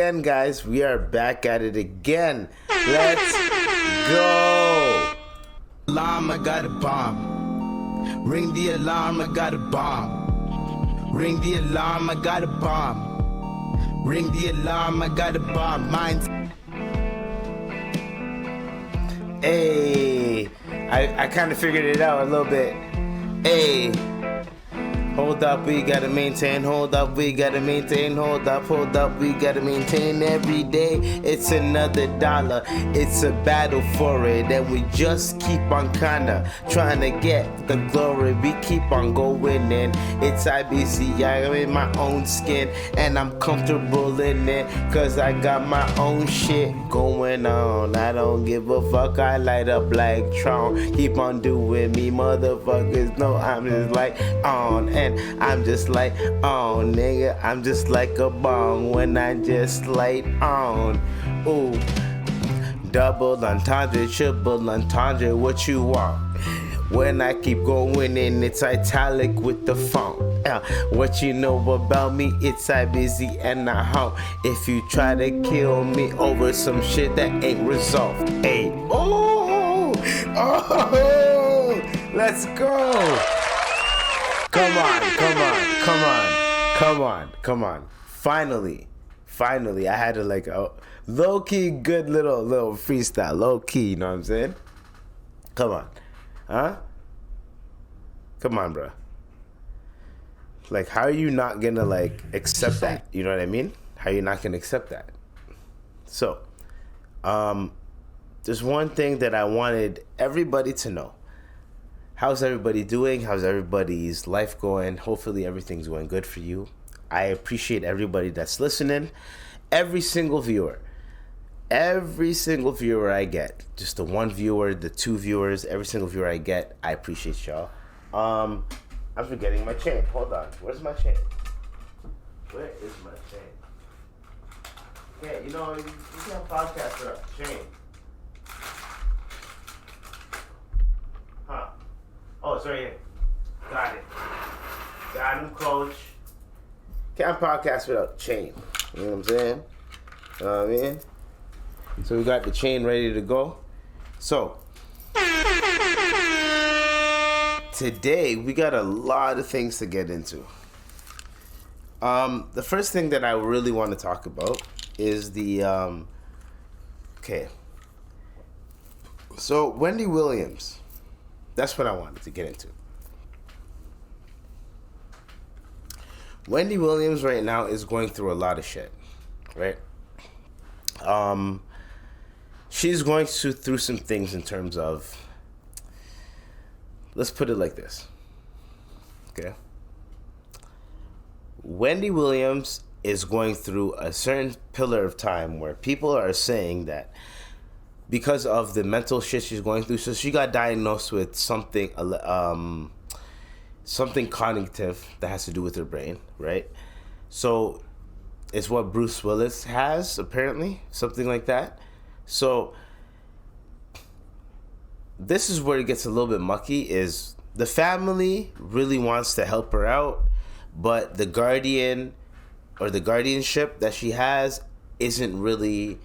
again, guys. We are back at it again. Let's go. Alarm, I got a bomb. Ring the alarm, I got a bomb. Ring the alarm, I got a bomb. Ring the alarm, I got a bomb. Mine's. Hey, I kind of figured it out a little bit. Hey, hold up, we gotta maintain. Hold up, we gotta maintain. Hold up, we gotta maintain every day. It's another dollar. It's a battle for it, and we just keep on kinda trying to get the glory. We keep on going in. It's IBC. I'm in my own skin, and I'm comfortable in it, cause I got my own shit going on. I don't give a fuck. I light up like Tron. Keep on doing me, motherfuckers. No, I'm just like on. And I'm just like, oh, nigga, I'm just like a bomb when I just light on. Ooh, double entendre, triple entendre, what you want? When I keep going in, it's italic with the font. What you know about me, it's I busy and I home. If you try to kill me over some shit that ain't resolved. Hey, oh, let's go. Come on. Finally, I had to like a low-key good little freestyle. Low-key, you know what I'm saying? Come on. Huh? Come on, bro. Like, how are you not gonna like accept that? You know what I mean? How are you not gonna accept that? So, there's one thing that I wanted everybody to know. How's everybody doing? How's everybody's life going? Hopefully everything's going good for you. I appreciate everybody that's listening. Every single viewer I get, just the one viewer, the two viewers, every single viewer I get, I appreciate y'all. I'm forgetting my chain. Hold on. Where's my chain? Where is my chain? Yeah, you know, you can't podcast without chain. Huh. Oh, it's right here. Got it. Got him, coach. Can't podcast without chain. You know what I'm saying? You know what I mean? So we got the chain ready to go. So, today we got a lot of things to get into. The first thing that I really want to talk about is the, okay. So, Wendy Williams. That's what I wanted to get into. Wendy Williams right now is going through a lot of shit, right? She's going through some things in terms of, let's put it like this, okay? Wendy Williams is going through a certain pillar of time where people are saying that because of the mental shit she's going through, so she got diagnosed with something cognitive that has to do with her brain, right? So it's what Bruce Willis has, apparently, something like that. So this is where it gets a little bit mucky, is the family really wants to help her out, but the guardian or the guardianship that she has isn't really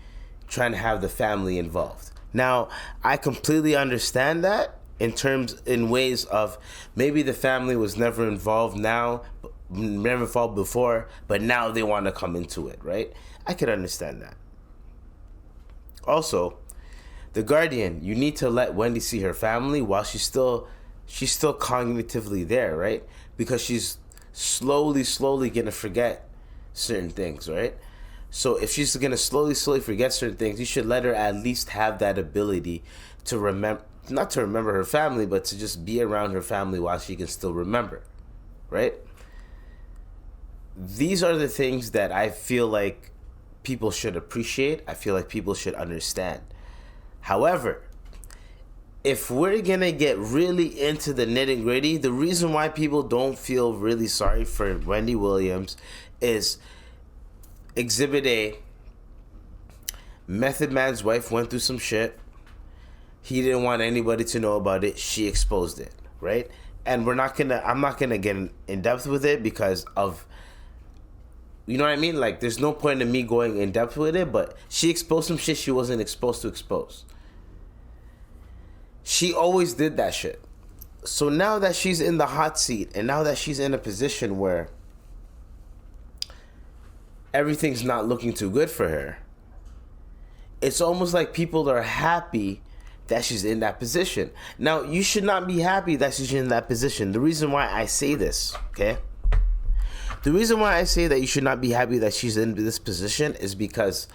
trying to have the family involved. Now, I completely understand that in ways of maybe the family was never involved before, but now they want to come into it, right? I could understand that. Also, the guardian, you need to let Wendy see her family while she's still cognitively there, right? Because she's slowly gonna forget certain things, right? So if she's gonna slowly forget certain things, you should let her at least have that ability to remember, not to remember her family, but to just be around her family while she can still remember, right? These are the things that I feel like people should appreciate. I feel like people should understand. However, if we're gonna get really into the nitty gritty, the reason why people don't feel really sorry for Wendy Williams is Exhibit A. Method Man's wife went through some shit. He didn't want anybody to know about it. She exposed it, right? And I'm not gonna get in depth with it because of you know what I mean? Like, there's no point in me going in depth with it, but she exposed some shit she wasn't supposed to expose. She always did that shit. So now that she's in the hot seat, and now that she's in a position where everything's not looking too good for her, it's almost like people are happy that she's in that position. Now, you should not be happy that she's in that position. The reason why I say this, okay? The reason why I say that you should not be happy that she's in this position is because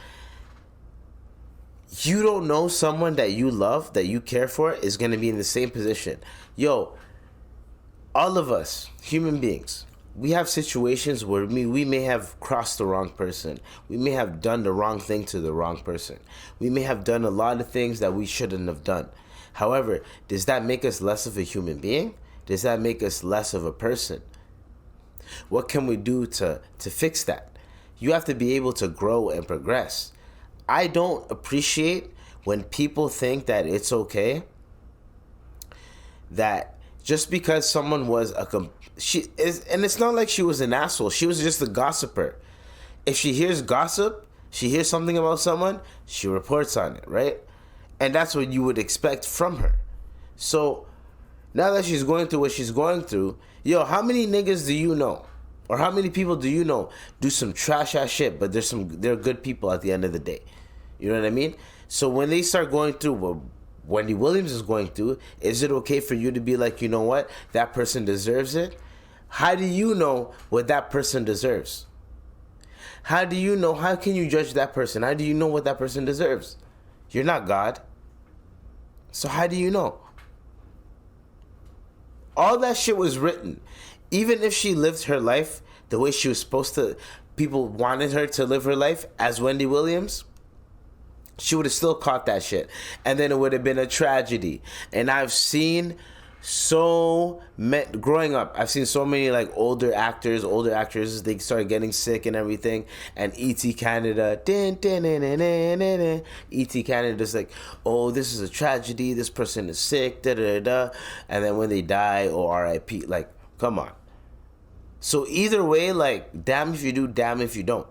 you don't know someone that you love, that you care for, is going to be in the same position. Yo, all of us, human beings, we have situations where we may have crossed the wrong person. We may have done the wrong thing to the wrong person. We may have done a lot of things that we shouldn't have done. However, does that make us less of a human being? Does that make us less of a person? What can we do to fix that? You have to be able to grow and progress. I don't appreciate when people think that it's okay that just because someone was she is, and it's not like she was an asshole. She was just a gossiper. If she hears gossip, she hears something about someone, she reports on it, right? And that's what you would expect from her. So now that she's going through what she's going through, yo, how many niggas do you know? Or how many people do you know do some trash ass shit, but they're good people at the end of the day? You know what I mean? So when they start going through what Wendy Williams is going through, is it okay for you to be like, you know what, that person deserves it? How do you know what that person deserves? How do you know? How can you judge that person? How do you know what that person deserves? You're not God. So how do you know? All that shit was written. Even if she lived her life the way she was supposed to, people wanted her to live her life as Wendy Williams, she would have still caught that shit. And then it would have been a tragedy. And I've seen growing up, I've seen so many like older actresses, they started getting sick and everything. And E.T. Canada, E.T. Canada's like, oh, this is a tragedy, this person is sick, da da da. And then when they die, oh, R.I.P., like, come on. So either way, like, damn if you do, damn if you don't.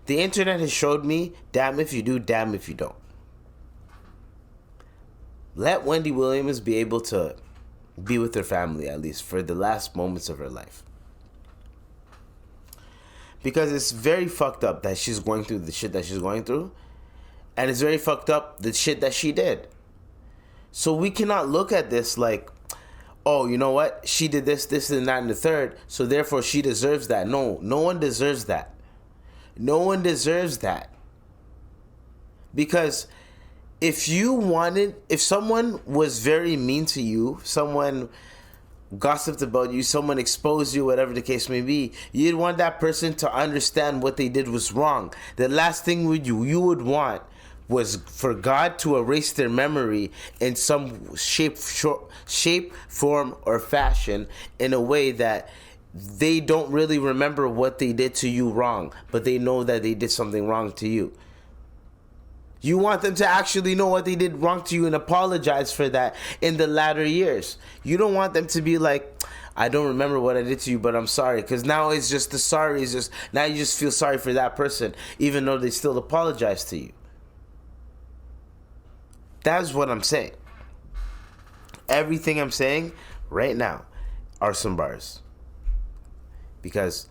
The internet has showed me, damn if you do, damn if you don't. Let Wendy Williams be able to be with her family, at least for the last moments of her life. Because it's very fucked up that she's going through the shit that she's going through. And it's very fucked up the shit that she did. So we cannot look at this like, oh, you know what? She did this, and that, and the third, so therefore she deserves that. No one deserves that. No one deserves that. Because if someone was very mean to you, someone gossiped about you, someone exposed you, whatever the case may be, you'd want that person to understand what they did was wrong. The last thing you would want was for God to erase their memory in some shape, form, or fashion in a way that they don't really remember what they did to you wrong, but they know that they did something wrong to you. You want them to actually know what they did wrong to you and apologize for that in the latter years. You don't want them to be like, I don't remember what I did to you, but I'm sorry. Because now it's just the sorry is just, now you just feel sorry for that person, even though they still apologize to you. That's what I'm saying. Everything I'm saying right now are some bars. Because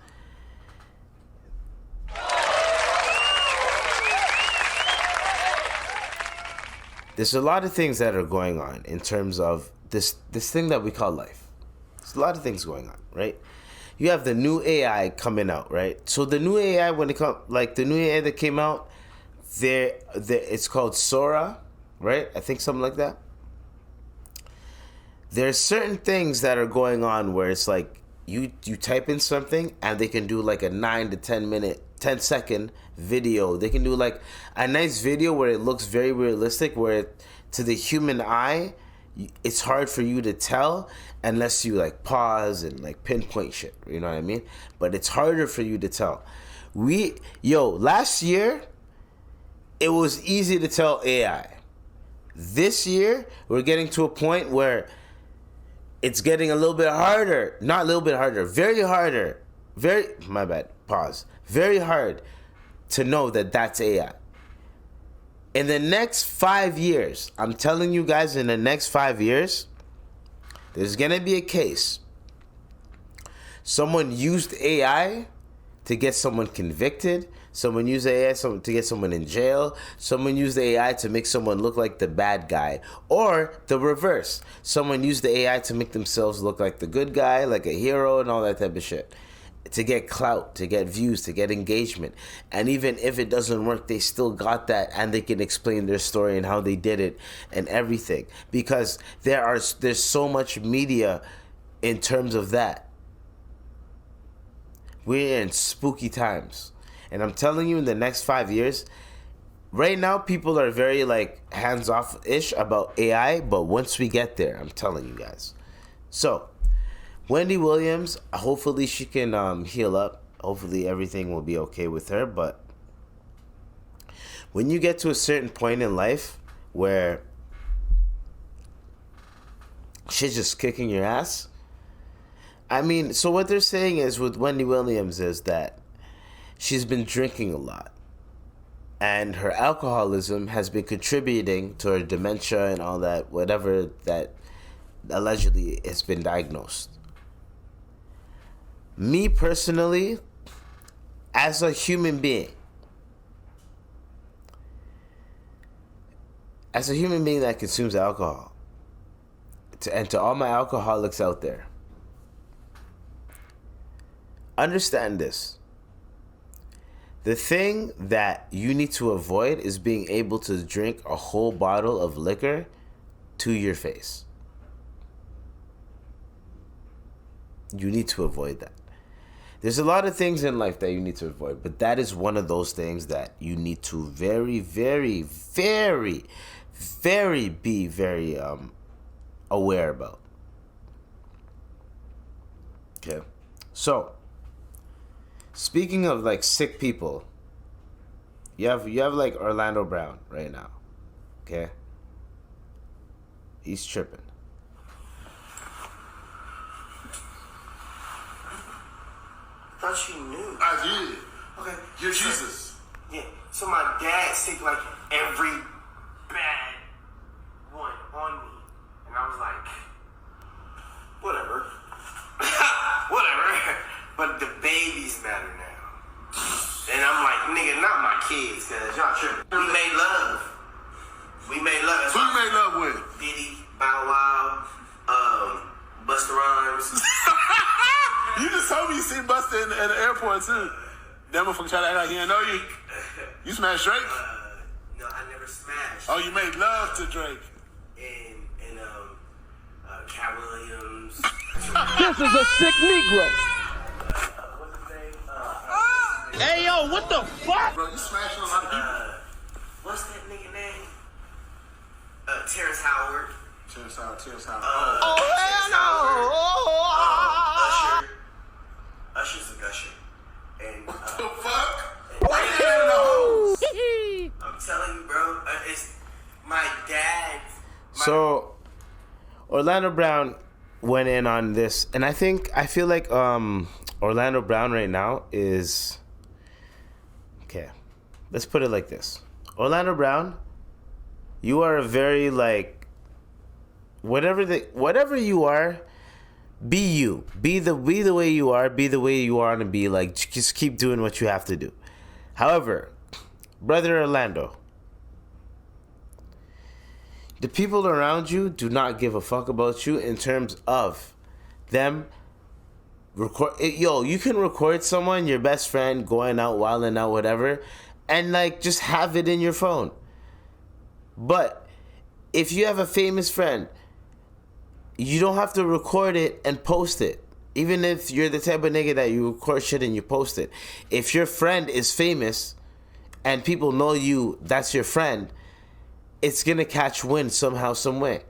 there's a lot of things that are going on in terms of this thing that we call life. There's a lot of things going on, right? You have the new AI coming out, right? So the new AI, when it comes, like the new AI that came out, it's called Sora, right? I think something like that. There's certain things that are going on where it's like you type in something and they can do like a 9 to 10 second video. They can do like a nice video where it looks very realistic, where to the human eye it's hard for you to tell unless you like pause and like pinpoint shit, you know what I mean? But it's harder for you to tell. Last year it was easy to tell AI. This year we're getting to a point where it's getting a little bit harder. Not a little bit harder, very my bad, pause. Very hard to know that that's AI. In the next 5 years, I'm telling you guys, in the next 5 years, there's going to be a case. Someone used AI to get someone convicted. Someone used AI to get someone in jail. Someone used AI to make someone look like the bad guy. Or the reverse. Someone used the AI to make themselves look like the good guy, like a hero and all that type of shit. To get clout, to get views, to get engagement. And even if it doesn't work, they still got that, and they can explain their story and how they did it and everything. Because there's so much media in terms of that. We're in spooky times. And I'm telling you, in the next 5 years, right now people are very like hands-off-ish about AI, but once we get there, I'm telling you guys. So, Wendy Williams, hopefully she can heal up. Hopefully everything will be okay with her. But when you get to a certain point in life where shit's just kicking your ass, I mean, so what they're saying is with Wendy Williams is that she's been drinking a lot. And her alcoholism has been contributing to her dementia and all that, whatever that allegedly has been diagnosed. Me personally, as a human being that consumes alcohol, and to all my alcoholics out there, understand this. The thing that you need to avoid is being able to drink a whole bottle of liquor to your face. You need to avoid that. There's a lot of things in life that you need to avoid, but that is one of those things that you need to very, very, very, very be very aware about. Okay. So, speaking of like sick people, you have like Orlando Brown right now. Okay? He's tripping. I thought you knew. I did. Okay. You're Jesus. Yeah. So my dad stick like every bad one on me. And I was like, whatever. Whatever. But the babies matter now. And I'm like, nigga, not my kids, cause y'all tripping. We made love. That's Who you made love with? Diddy, Bow Wow, Busta Rhymes. You just told me you seen Busta at the airport too. That motherfucker tried to act like he didn't know you. You smashed Drake? No, I never smashed. Oh, you made love to Drake. And Cat Williams. This is a sick negro. What's his name? Hey, yo, what the fuck? Bro, you smashing a lot of people. What's that nigga name? Terrence Howard. Terrence Howard. Oh, hell no. Usher's a gusher. And The fuck? Why you getting in the hole? I'm telling you, bro, it's my dad. So, Orlando Brown went in on this, and I feel like Orlando Brown right now is, okay, let's put it like this. Orlando Brown, you are a very like, whatever you are, be you. Be the way you are. Be the way you want to be. Like, just keep doing what you have to do. However, brother Orlando, the people around you do not give a fuck about you in terms of them record. Yo, you can record someone, your best friend, going out, wilding out, whatever, and like just have it in your phone. But if you have a famous friend, you don't have to record it and post it. Even if you're the type of nigga that you record shit and you post it. If your friend is famous and people know you, that's your friend, it's gonna catch wind somehow, some way.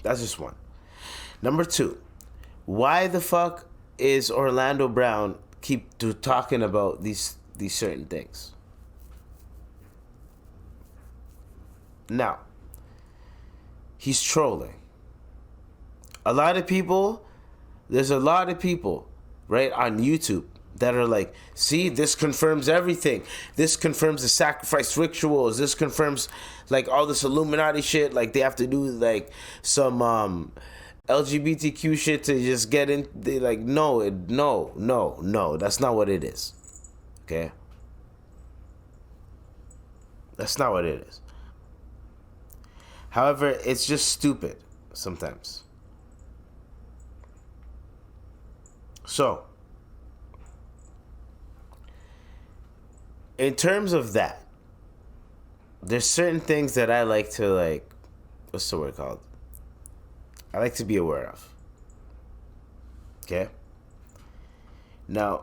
That's just one. Number two, why the fuck is Orlando Brown keep talking about these certain things? Now, he's trolling. A lot of people there's a lot of people, right, on YouTube that are like, see, this confirms everything. This confirms the sacrifice rituals. This confirms like all this Illuminati shit. Like they have to do like some LGBTQ shit to just get in. They like, no, that's not what it is. Okay? That's not what it is. However, it's just stupid sometimes. So, in terms of that, there's certain things that I like to like, what's the word called? I like to be aware of. Okay? Now,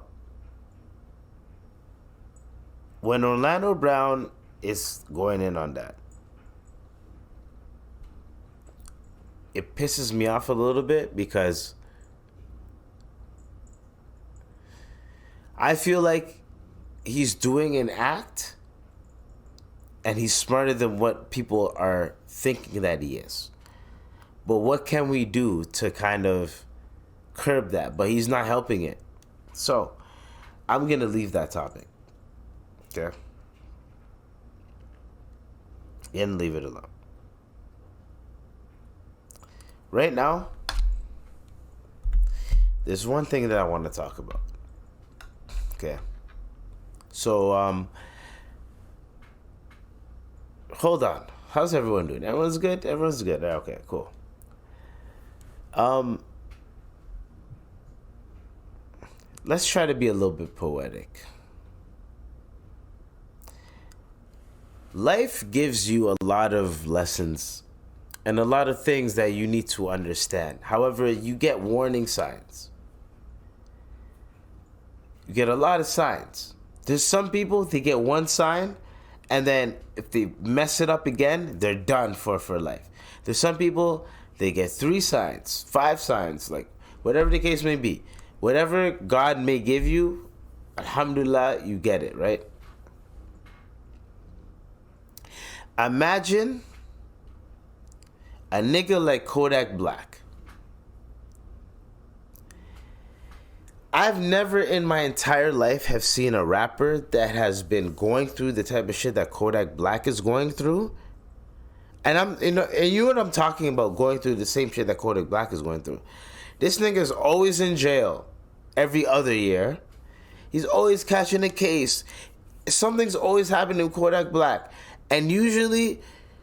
when Orlando Brown is going in on that, it pisses me off a little bit because I feel like he's doing an act and he's smarter than what people are thinking that he is. But what can we do to kind of curb that? But he's not helping it. So I'm going to leave that topic. Okay? And leave it alone. Right now, there's one thing that I want to talk about. Okay. So, hold on. How's everyone doing? Everyone's good? Everyone's good. Okay, cool. Let's try to be a little bit poetic. Life gives you a lot of lessons and a lot of things that you need to understand. However, you get warning signs. You get a lot of signs. There's some people, they get one sign, and then if they mess it up again, they're done for life. There's some people, they get 3 signs, 5 signs, like whatever the case may be. Whatever God may give you, alhamdulillah, you get it, right? Imagine a nigga like Kodak Black. I've never in my entire life have seen a rapper that has been going through the type of shit that Kodak Black is going through. And you know what I'm talking about, going through the same shit that Kodak Black is going through. This nigga's always in jail every other year. He's always catching a case. Something's always happening with Kodak Black. And usually,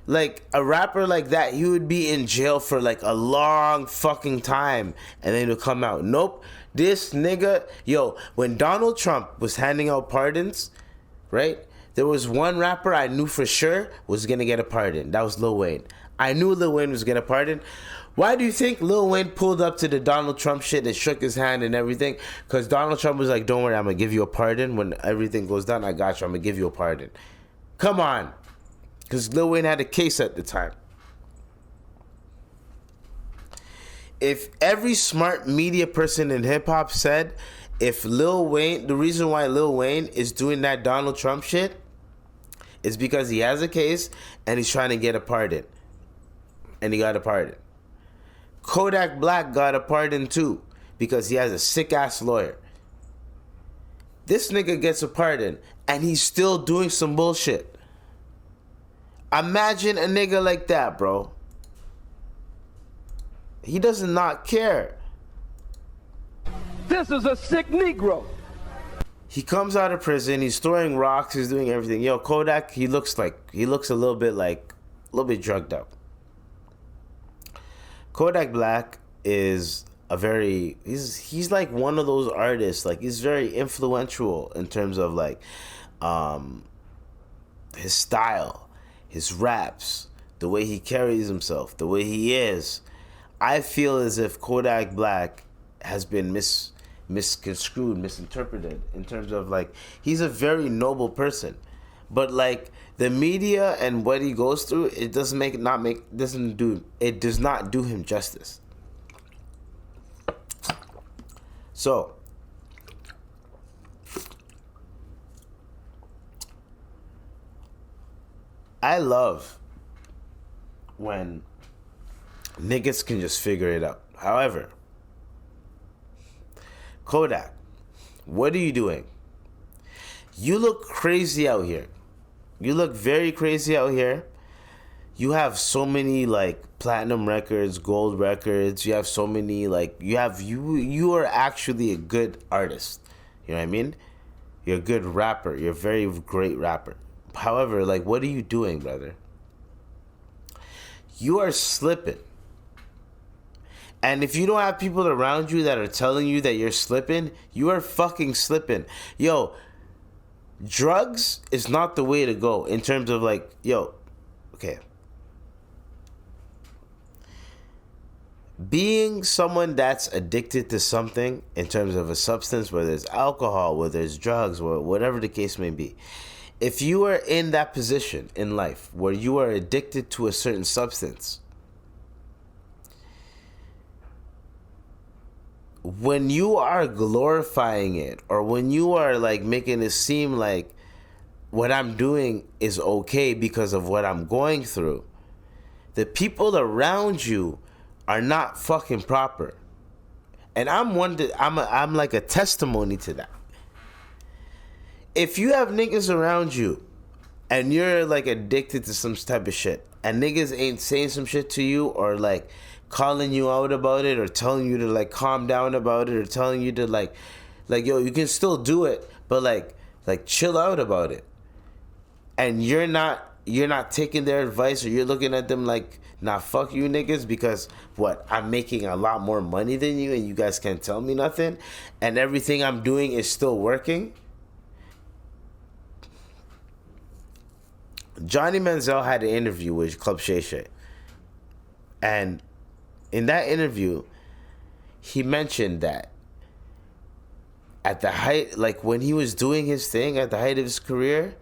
like, a rapper like that, he would be in jail for, like, a long fucking time. And then he'll come out. Nope. This nigga, when Donald Trump was handing out pardons, right? There was one rapper I knew for sure was going to get a pardon. That was Lil Wayne. I knew Lil Wayne was going to pardon. Why do you think Lil Wayne pulled up to the Donald Trump shit and shook his hand and everything? Because Donald Trump was like, don't worry, I'm going to give you a pardon. When everything goes down, I got you. I'm going to give you a pardon. Come on. Because Lil Wayne had a case at the time. If every smart media person in hip-hop said, if Lil Wayne, the reason why Lil Wayne is doing that Donald Trump shit is because he has a case and he's trying to get a pardon. And he got a pardon. Kodak Black got a pardon too because he has a sick-ass lawyer. This nigga gets a pardon and he's still doing some bullshit. Imagine a nigga like that, bro. He does not care. This is a sick Negro. He comes out of prison. He's throwing rocks. He's doing everything. Kodak, he looks a little bit drugged up. Kodak Black is he's like one of those artists. Like, he's very influential in terms of like his style, his raps, the way he carries himself, the way he is. I feel as if Kodak Black has been misconstrued, misinterpreted in terms of like, he's a very noble person, but like the media and what he goes through, it does not do him justice. So I love when niggas can just figure it out. However, Kodak, what are you doing? You look crazy out here. You look very crazy out here. You have so many like platinum records, gold records. You have so many like you are actually a good artist. You know what I mean? You're a good rapper. You're a very great rapper. However, like, what are you doing, brother? You are slipping. And if you don't have people around you that are telling you that you're slipping, you are fucking slipping. Yo, drugs is not the way to go in terms of like, okay. Being someone that's addicted to something in terms of a substance, whether it's alcohol, whether it's drugs, or whatever the case may be. If you are in that position in life where you are addicted to a certain substance, when you are glorifying it, or when you are like making it seem like what I'm doing is okay because of what I'm going through, the people around you are not fucking proper. And I'm like a testimony to that. If you have niggas around you and you're like addicted to some type of shit, and niggas ain't saying some shit to you, or like calling you out about it, or telling you to like calm down about it, or telling you to like yo, you can still do it, but like chill out about it, and you're not taking their advice, or you're looking at them like, nah, fuck you niggas, because what, I'm making a lot more money than you and you guys can't tell me nothing, and everything I'm doing is still working. Johnny Manziel had an interview with Club Shay Shay, and in that interview he mentioned that at the height, like when he was doing his thing at the height of his career,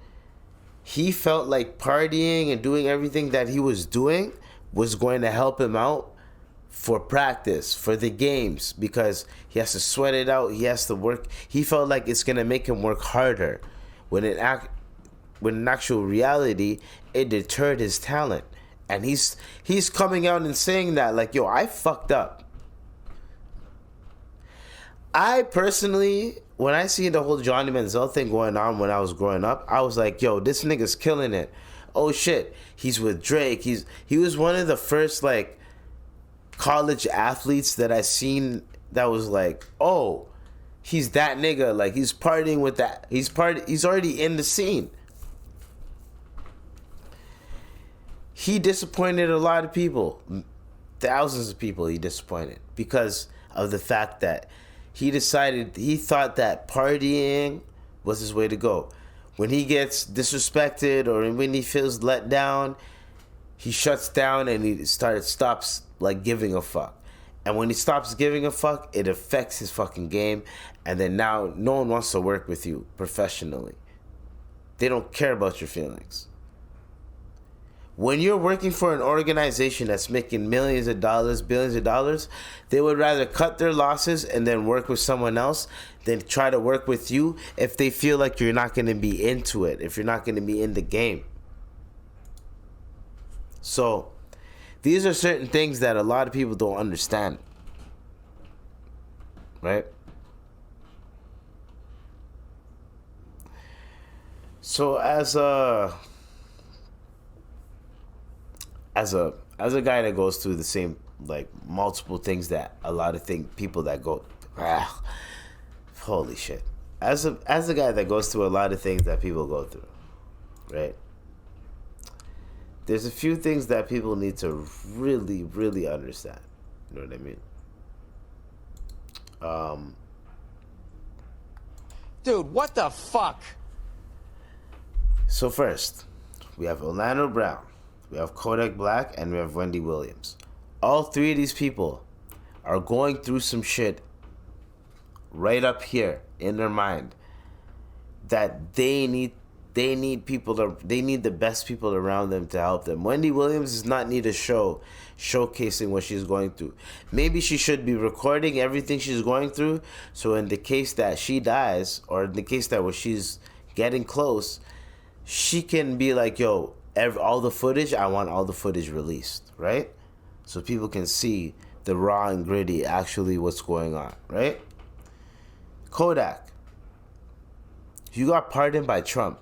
he felt like partying and doing everything that he was doing was going to help him out for practice, for the games, because he has to sweat it out, he has to work. He felt like it's going to make him work harder, when in actual reality, it deterred his talent. And he's coming out and saying that, like, yo, I fucked up. I personally, when I see the whole Johnny Manziel thing going on when I was growing up, I was like, yo, this nigga's killing it. Oh shit, he's with Drake. He was one of the first like college athletes that I seen that was like, oh, he's that nigga. Like, he's partying with that. He's already in the scene. He disappointed a lot of people. Thousands of people he disappointed because of the fact that he thought that partying was his way to go. When he gets disrespected or when he feels let down, he shuts down and he stops like giving a fuck. And when he stops giving a fuck, it affects his fucking game. And then now no one wants to work with you professionally. They don't care about your feelings. When you're working for an organization that's making millions of dollars, billions of dollars, they would rather cut their losses and then work with someone else than try to work with you if they feel like you're not going to be into it, if you're not going to be in the game. So, these are certain things that a lot of people don't understand. Right? So, as a guy that goes through the same, like, multiple things that a lot of people that go, holy shit. As a guy that goes through a lot of things that people go through, right? There's a few things that people need to really, really understand. You know what I mean? Dude, what the fuck? So first, we have Orlando Brown. We have Kodak Black, and we have Wendy Williams. All three of these people are going through some shit right up here in their mind that they need the best people around them to help them. Wendy Williams does not need a show showcasing what she's going through. Maybe she should be recording everything she's going through, so in the case that she dies, or in the case that where she's getting close, she can be like, yo, all the footage, I want all the footage released, right? So people can see the raw and gritty, actually what's going on, right? Kodak, you got pardoned by Trump.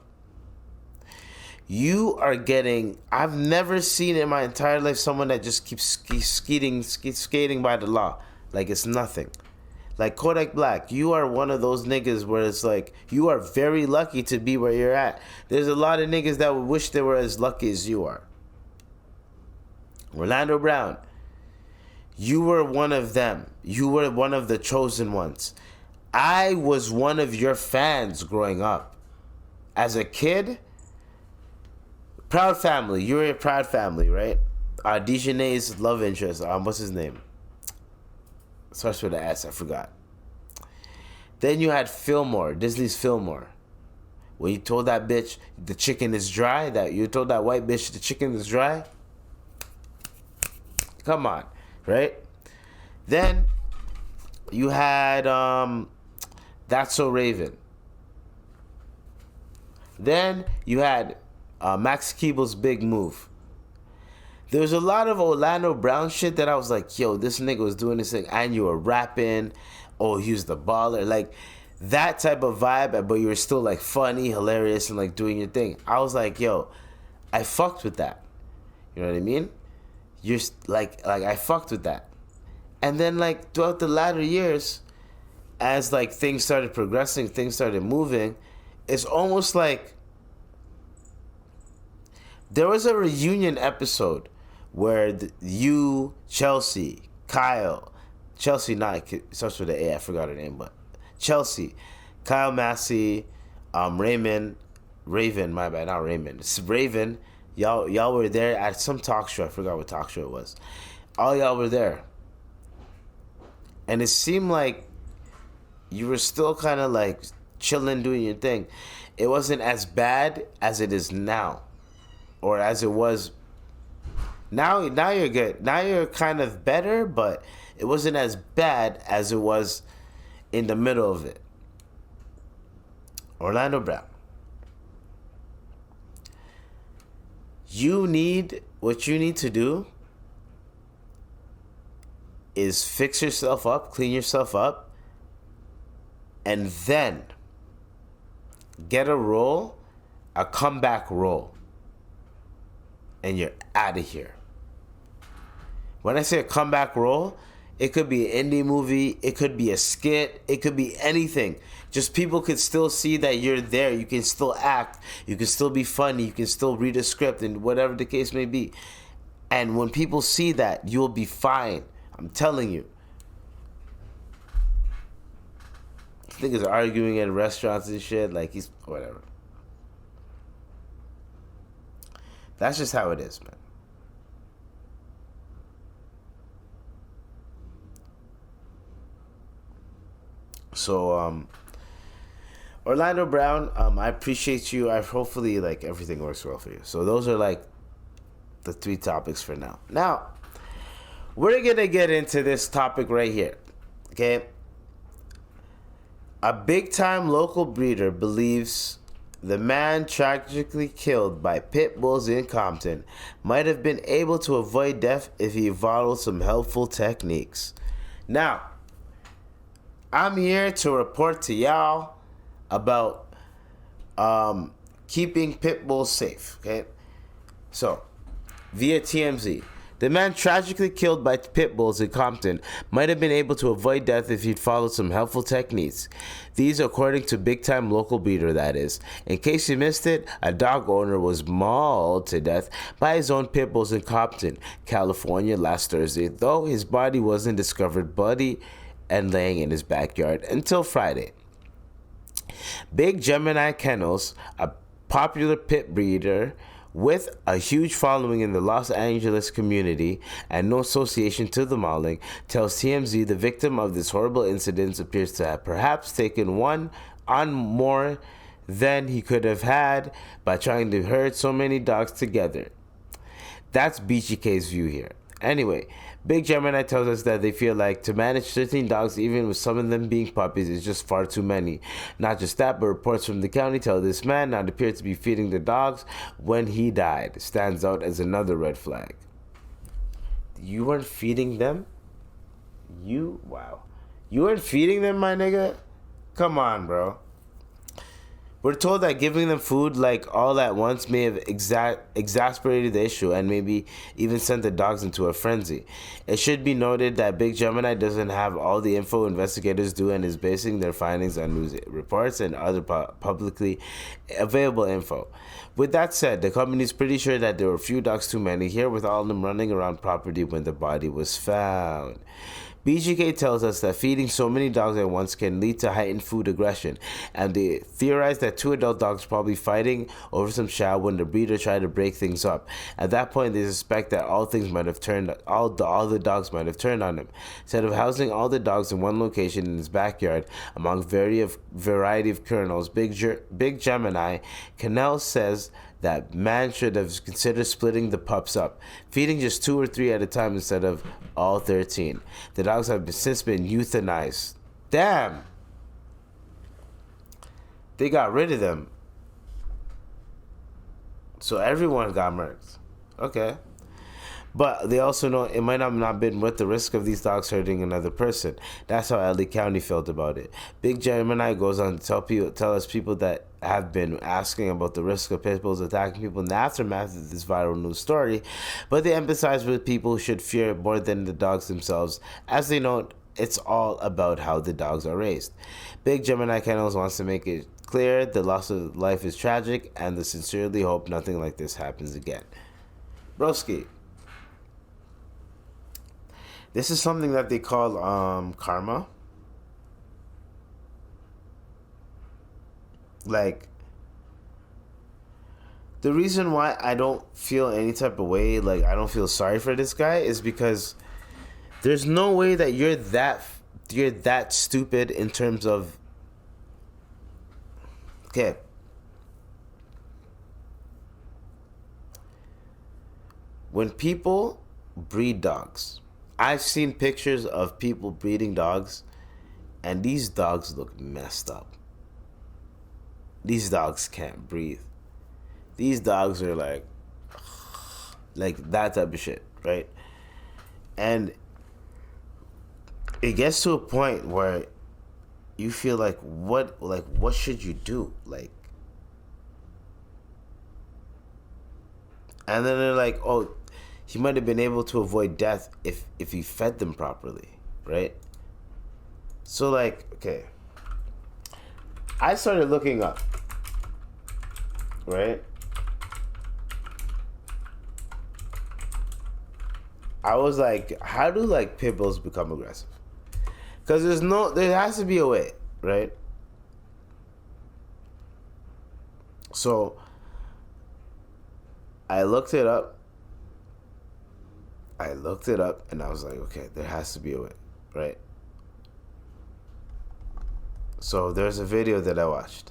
You are getting... I've never seen in my entire life someone that just keeps skating by the law like it's nothing. Like Kodak Black, you are one of those niggas where it's like, you are very lucky to be where you're at. There's a lot of niggas that would wish they were as lucky as you are. Orlando Brown, you were one of them. You were one of the chosen ones. I was one of your fans growing up. As a kid, proud family. You were a proud family, right? Dejanay's love interest. What's his name? Starts with an S, I forgot. Then you had Fillmore, Disney's Fillmore. When you told that bitch the chicken is dry, that you told that white bitch the chicken is dry. Come on, right? Then you had That's So Raven. Then you had Max Keeble's Big Move. There was a lot of Orlando Brown shit that I was like, yo, this nigga was doing this thing, and you were rapping. Oh, he was the baller. Like, that type of vibe, but you were still, like, funny, hilarious, and, like, doing your thing. I was like, yo, I fucked with that. You know what I mean? You're, like I fucked with that. And then, like, throughout the latter years, as, like, things started progressing, things started moving, it's almost like there was a reunion episode where you, Chelsea, Kyle, Chelsea, not, it starts with an A, I forgot her name, but Chelsea, Kyle Massey, Raven, my bad, not Raymond, it's Raven, y'all were there at some talk show, I forgot what talk show it was. All y'all were there. And it seemed like you were still kind of like chilling, doing your thing. It wasn't as bad as it is now, or as it was. Now you're good. Now you're kind of better, but it wasn't as bad as it was in the middle of it. Orlando Brown. What you need to do is fix yourself up, clean yourself up, and then get a role, a comeback role, and you're out of here. When I say a comeback role, it could be an indie movie, it could be a skit, it could be anything. Just people could still see that you're there. You can still act, you can still be funny, you can still read a script, and whatever the case may be. And when people see that, you'll be fine. I'm telling you. Niggas are arguing at restaurants and shit, like he's whatever. That's just how it is, man. So, Orlando Brown, I appreciate you. Hopefully, like, everything works well for you. So those are, like, the 3 topics for now. Now, we're going to get into this topic right here, okay? A big-time local breeder believes the man tragically killed by pit bulls in Compton might have been able to avoid death if he followed some helpful techniques. Now, I'm here to report to y'all about keeping pit bulls safe, okay? So, via TMZ, the man tragically killed by pit bulls in Compton might have been able to avoid death if he'd followed some helpful techniques. These according to big-time local breeder, that is. In case you missed it, a dog owner was mauled to death by his own pit bulls in Compton, California last Thursday, though his body wasn't discovered bloody and laying in his backyard until Friday. Big Gemini Kennels, a popular pit breeder with a huge following in the Los Angeles community and no association to the mauling, tells TMZ the victim of this horrible incident appears to have perhaps taken one on more than he could have had by trying to herd so many dogs together. That's BGK's view here. Anyway, Big Gemini tells us that they feel like to manage 13 dogs, even with some of them being puppies, is just far too many. Not just that, but reports from the county tell this man not appear to be feeding the dogs when he died. Stands out as another red flag. You weren't feeding them? Wow. You weren't feeding them, my nigga? Come on, bro. We're told that giving them food like all at once may have exasperated the issue and maybe even sent the dogs into a frenzy. It should be noted that Big Gemini doesn't have all the info investigators do and is basing their findings on news reports and other publicly available info. With that said, the company is pretty sure that there were a few dogs too many here, with all of them running around property when the body was found. BGK tells us that feeding so many dogs at once can lead to heightened food aggression, and they theorize that 2 adult dogs probably fighting over some chow when the breeder tried to break things up. At that point, they suspect that all the dogs might have turned on him. Instead of housing all the dogs in one location in his backyard among variety of kennels, Big Gemini Cannell says that man should have considered splitting the pups up, feeding just 2 or 3 at a time instead of all 13. The dogs have since been euthanized. Damn! They got rid of them. So everyone got murked. Okay. But they also know it might have not been worth the risk of these dogs hurting another person. That's how LA County felt about it. Big Gemini goes on to tell us people that have been asking about the risk of pit bulls attacking people in the aftermath of this viral news story, but they emphasize with people who should fear more than the dogs themselves, as they note it's all about how the dogs are raised. Big Gemini Kennels wants to make it clear the loss of life is tragic, and they sincerely hope nothing like this happens again. Broski. This is something that they call karma. Like, the reason why I don't feel any type of way, like I don't feel sorry for this guy, is because there's no way that you're that stupid in terms of, okay, when people breed dogs, I've seen pictures of people breeding dogs, and these dogs look messed up. These dogs can't breathe. These dogs are like that type of shit, right? And it gets to a point where you feel like what should you do? Like, and then they're like, oh, he might have been able to avoid death if he fed them properly, right? So, like, okay, I started looking up, right? I was like, how do like pit bulls become aggressive? Because there has to be a way, right? So I looked it up. And I was like, okay, there has to be a way, right? So there's a video that I watched.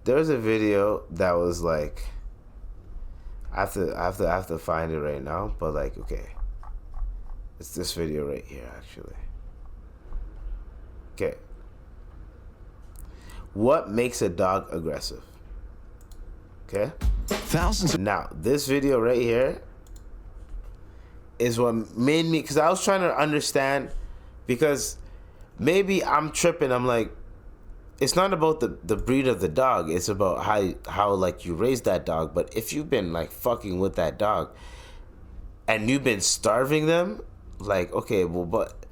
There's a video that was like, I have to find it right now, but like, okay, it's this video right here, actually. Okay. What makes a dog aggressive? Okay. Now, this video right here is what made me, because I was trying to understand, because maybe I'm tripping. I'm like, it's not about the breed of the dog. It's about how like you raise that dog. But if you've been like fucking with that dog and you've been starving them, like, okay, well, but,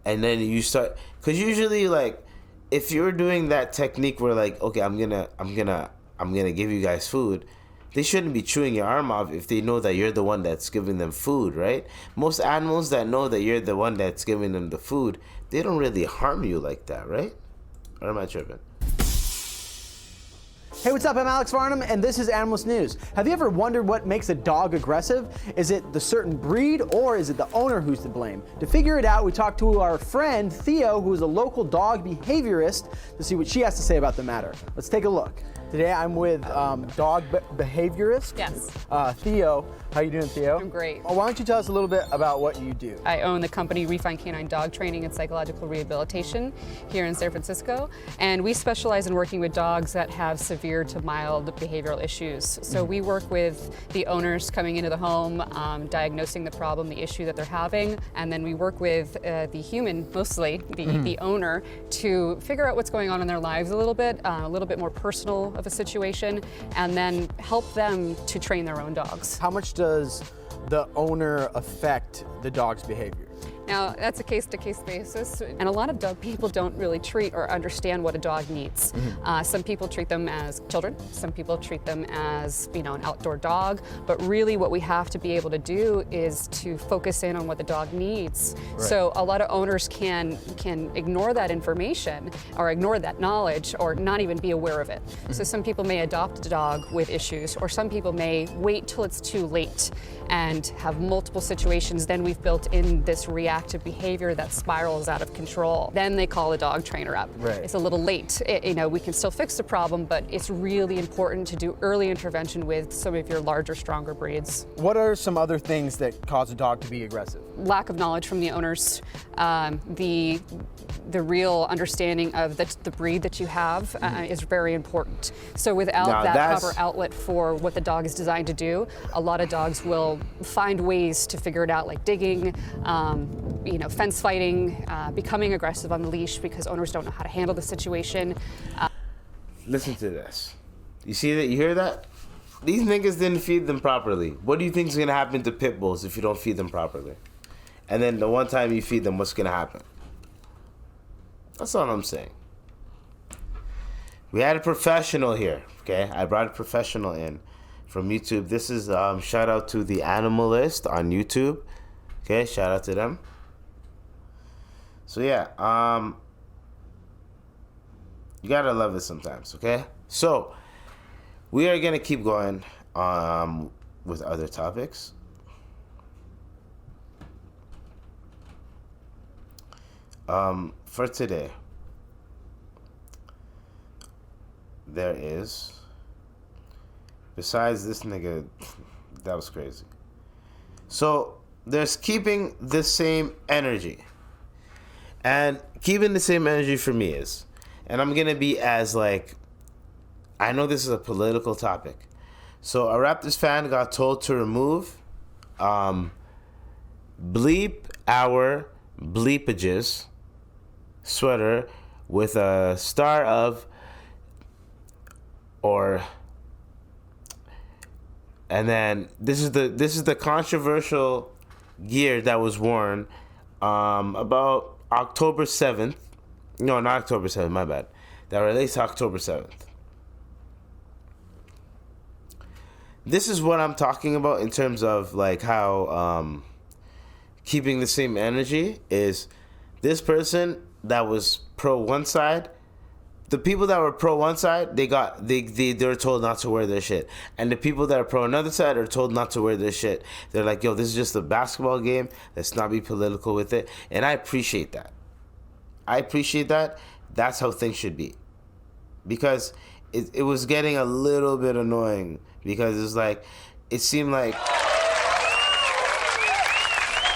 and then you start, because usually like if you're doing that technique where like, okay, I'm gonna give you guys food, they shouldn't be chewing your arm off if they know that you're the one that's giving them food, right? Most animals that know that you're the one that's giving them the food, they don't really harm you like that, right? Or am I tripping? Hey, what's up? I'm Alex Varnum, and this is Animals News. Have you ever wondered what makes a dog aggressive? Is it the certain breed, or is it the owner who's to blame? To figure it out, we talked to our friend Theo, who is a local dog behaviorist, to see what she has to say about the matter. Let's take a look. Today I'm with dog behaviorist. Yes. Theo. How you doing, Theo? I'm great. Why don't you tell us a little bit about what you do? I own the company Refine Canine Dog Training and Psychological Rehabilitation here in San Francisco, and we specialize in working with dogs that have severe to mild behavioral issues. So we work with the owners coming into the home, diagnosing the problem, the issue that they're having, and then we work with the human, mostly the owner, to figure out what's going on in their lives a little bit more personal of a situation, and then help them to train their own dogs. How much does the owner affect the dog's behavior? Now, that's a case-to-case basis, and a lot of dog people don't really treat or understand what a dog needs. Some people treat them as children, some people treat them as, an outdoor dog, but really what we have to be able to do is to focus in on what the dog needs. Right. So a lot of owners can ignore that information or ignore that knowledge or not even be aware of it. So some people may adopt a dog with issues, or some people may wait till it's too late and have multiple situations. Then we've built in this reactive behavior that spirals out of control. Then they call a dog trainer up. Right. It's a little late. We can still fix the problem, but it's really important to do early intervention with some of your larger, stronger breeds. What are some other things that cause a dog to be aggressive? Lack of knowledge from the owners, the real understanding of the breed that you have is very important. So without that proper outlet for what the dog is designed to do, a lot of dogs will find ways to figure it out, like digging, fence fighting, becoming aggressive on the leash because owners don't know how to handle the situation. Listen to this. You see that? You hear that? These niggas didn't feed them properly. What do you think is going to happen to pit bulls if you don't feed them properly? And then the one time you feed them, what's going to happen? That's all I'm saying. We had a professional here, okay? I brought a professional in from YouTube. This is shout out to the Animalist on YouTube. Okay, shout out to them. So yeah, you gotta love it sometimes, okay? So we are gonna keep going with other topics. For today, there is, besides this nigga, that was crazy. So there's keeping the same energy. And keeping the same energy for me is, and I'm going to be as I know this is a political topic. So a Raptors fan got told to remove bleep our bleepages sweater with a star of and then this is the controversial gear that was worn about October 7th. No, not October 7th, my bad. That released October 7th. This is what I'm talking about in terms of how keeping the same energy is. This person that was pro one side, the people that were pro one side, they were told not to wear their shit. And the people that are pro another side are told not to wear their shit. They're like, yo, this is just a basketball game. Let's not be political with it. And I appreciate that. That's how things should be. Because it was getting a little bit annoying. Because it seemed like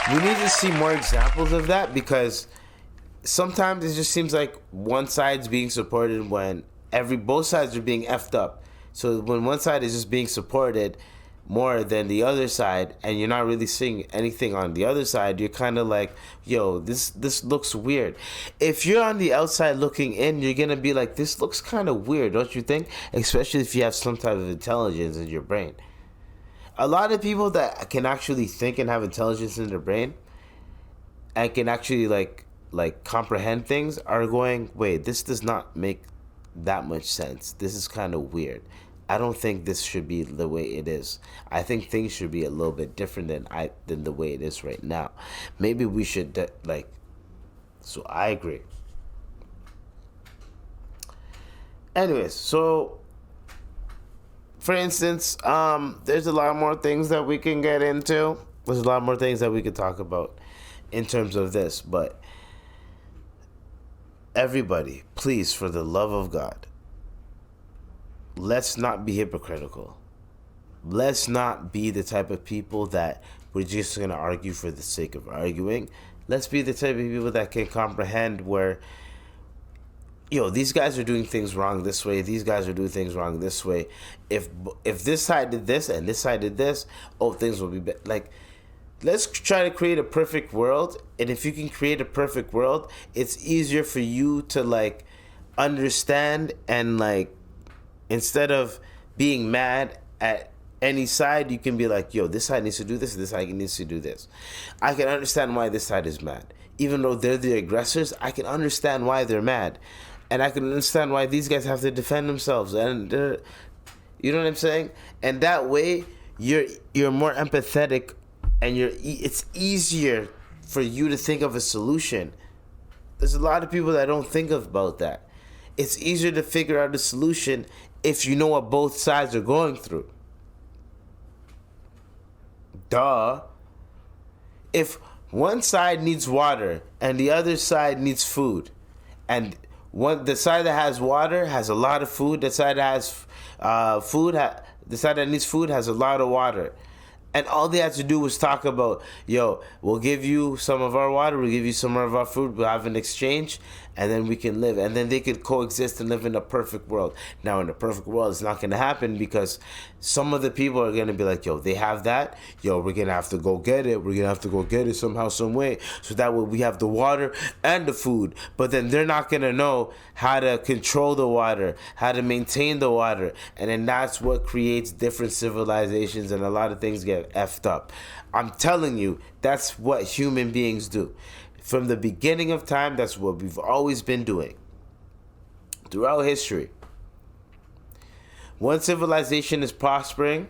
we need to see more examples of that, because sometimes it just seems like one side's being supported when both sides are being effed up. So when one side is just being supported more than the other side, and you're not really seeing anything on the other side, you're kind of like, yo, this looks weird. If you're on the outside looking in, you're gonna be like, this looks kind of weird, don't you think? Especially if you have some type of intelligence in your brain. A lot of people that can actually think and have intelligence in their brain and can actually like comprehend things are going, wait, this does not make that much sense. This is kind of weird. I don't think this should be the way it is. I think things should be a little bit different than the way it is right now. Maybe we should so I agree. Anyways, so for instance, there's a lot more things that we can get into. There's a lot more things that we could talk about in terms of this, but everybody, please, for the love of God, let's not be hypocritical. Let's not be the type of people that we're just going to argue for the sake of arguing. Let's be the type of people that can comprehend where, these guys are doing things wrong this way. These guys are doing things wrong this way. If this side did this and this side did this, things will be better. Like, let's try to create a perfect world. And if you can create a perfect world, it's easier for you to, like, understand and, like, instead of being mad at any side, you can be like, this side needs to do this side needs to do this. I can understand why this side is mad. Even though they're the aggressors, I can understand why they're mad. And I can understand why these guys have to defend themselves. And you know what I'm saying? And that way, you're more empathetic, and it's easier for you to think of a solution. There's a lot of people that don't think about that. It's easier to figure out a solution if you know what both sides are going through. Duh. If one side needs water and the other side needs food, and the side that has water has a lot of food, the side that has the side that needs food has a lot of water, and all they had to do was talk about, we'll give you some of our water, we'll give you some of our food, we'll have an exchange, and then we can live. And then they could coexist and live in a perfect world. Now, in a perfect world, it's not going to happen because some of the people are going to be like, they have that. We're going to have to go get it. We're going to have to go get it somehow, some way. So that way we have the water and the food. But then they're not going to know how to control the water, how to maintain the water. And then that's what creates different civilizations, and a lot of things get effed up. I'm telling you, that's what human beings do. From the beginning of time, that's what we've always been doing. Throughout history. One civilization is prospering,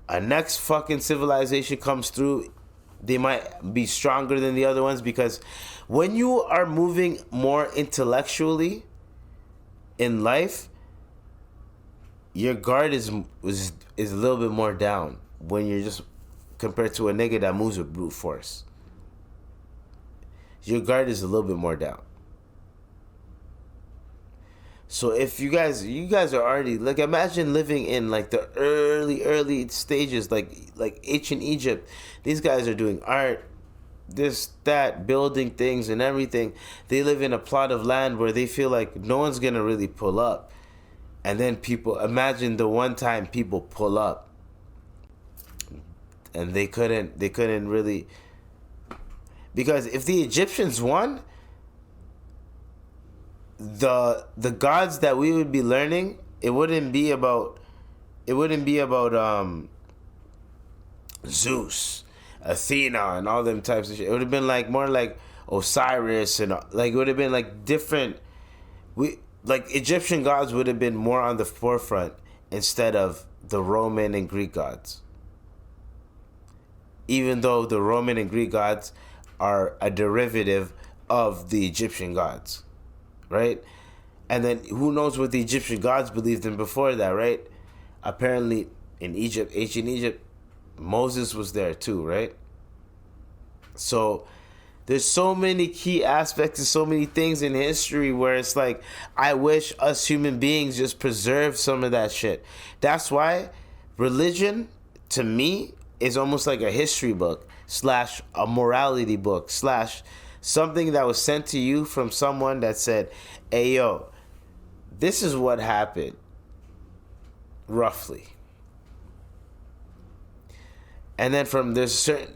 a next fucking civilization comes through, they might be stronger than the other ones, because when you are moving more intellectually in life, your guard is a little bit more down when you're just compared to a nigga that moves with brute force. Your guard is a little bit more down. So if you guys are already, like, imagine living in, like, the early stages, like ancient Egypt. These guys are doing art, this, that, building things and everything. They live in a plot of land where they feel like no one's gonna really pull up. And then imagine the one time people pull up, and they couldn't really. Because if the Egyptians won, the gods that we would be learning, it wouldn't be about Zeus, Athena, and all them types of shit. It would have been like more like Osiris, and like it would have been like different. Egyptian gods would have been more on the forefront instead of the Roman and Greek gods. Even though the Roman and Greek gods are a derivative of the Egyptian gods, right? And then who knows what the Egyptian gods believed in before that, right? Apparently in Egypt, ancient Egypt, Moses was there too, right? So there's so many key aspects and so many things in history where it's like, I wish us human beings just preserve some of that shit. That's why religion, to me, is almost like a history book / a morality book / something that was sent to you from someone that said, hey, this is what happened, roughly. And then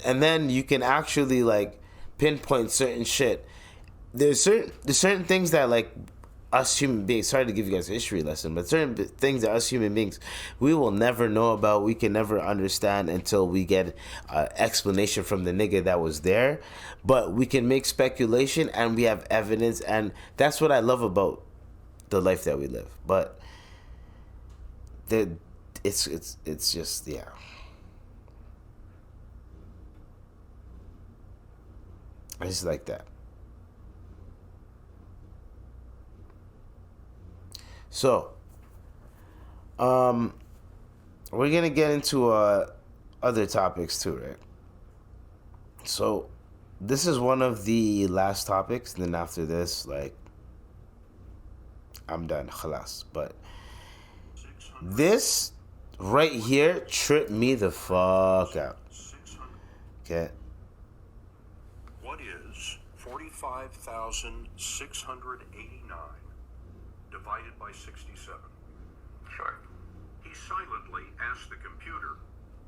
and then you can actually, like, pinpoint certain shit. There's certain things that, like, us human beings, sorry to give you guys a history lesson, but certain things that us human beings, we will never know about, we can never understand until we get an explanation from the nigga that was there. But we can make speculation and we have evidence, and that's what I love about the life that we live. But it's just, yeah. It's like that. So, we're gonna get into other topics too, right? So, this is one of the last topics, and then after this, like, I'm done. Khalas. But this right here tripped me the fuck out. Okay. What is 45,689 divided by 67? Sure. He silently asks the computer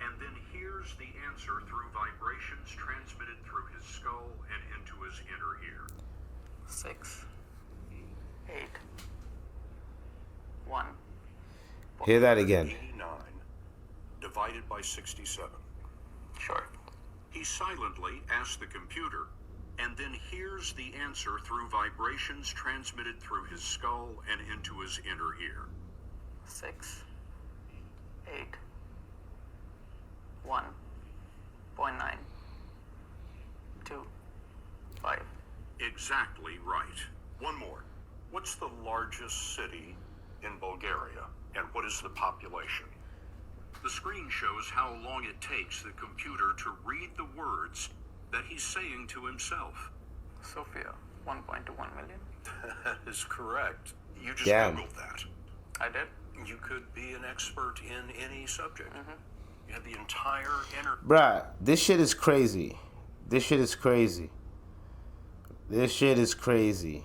and then hears the answer through vibrations transmitted through his skull and into his inner ear. 6, 8, 1. Hear that again. 89 divided by 67. Sure. He silently asks the computer and then hears the answer through vibrations transmitted through his skull and into his inner ear. 6, 8, 1.9, 2, 5. Exactly right. One more. What's the largest city in Bulgaria, and what is the population? The screen shows how long it takes the computer to read the words that he's saying to himself. Sofia, 1.21 million. That is correct. You just Damn. Googled that. I did. You could be an expert in any subject. You have the entire Bruh, this shit is crazy. This shit is crazy. This shit is crazy.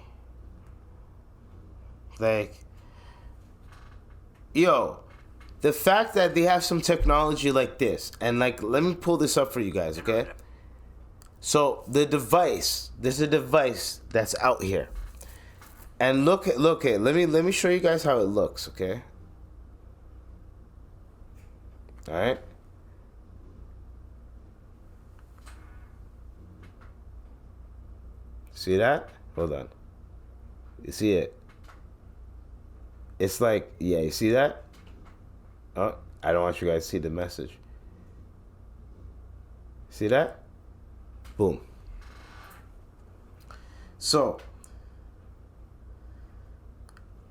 Like, yo, the fact that they have some technology like this, and like, let me pull this up for you guys, okay? So the device, there's a device that's out here, and look, let me show you guys how it looks, okay? All right. See that? Hold on. You see it? It's like, yeah, you see that? Oh, I don't want you guys to see the message. See that? Boom. So,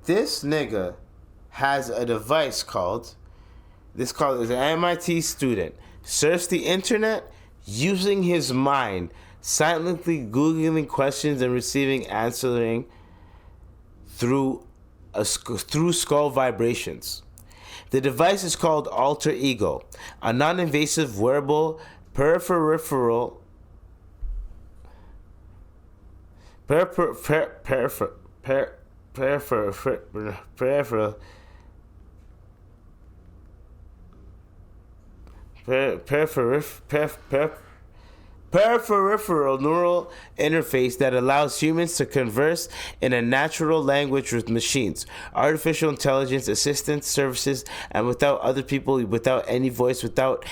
this nigga has a device called, this called is an MIT student, surfs the internet using his mind, silently Googling questions and receiving answering through skull vibrations. The device is called Alter Ego, a non-invasive wearable peripheral neural interface that allows humans to converse in a natural language with machines, artificial intelligence, assistance services, and without other people, without any voice, without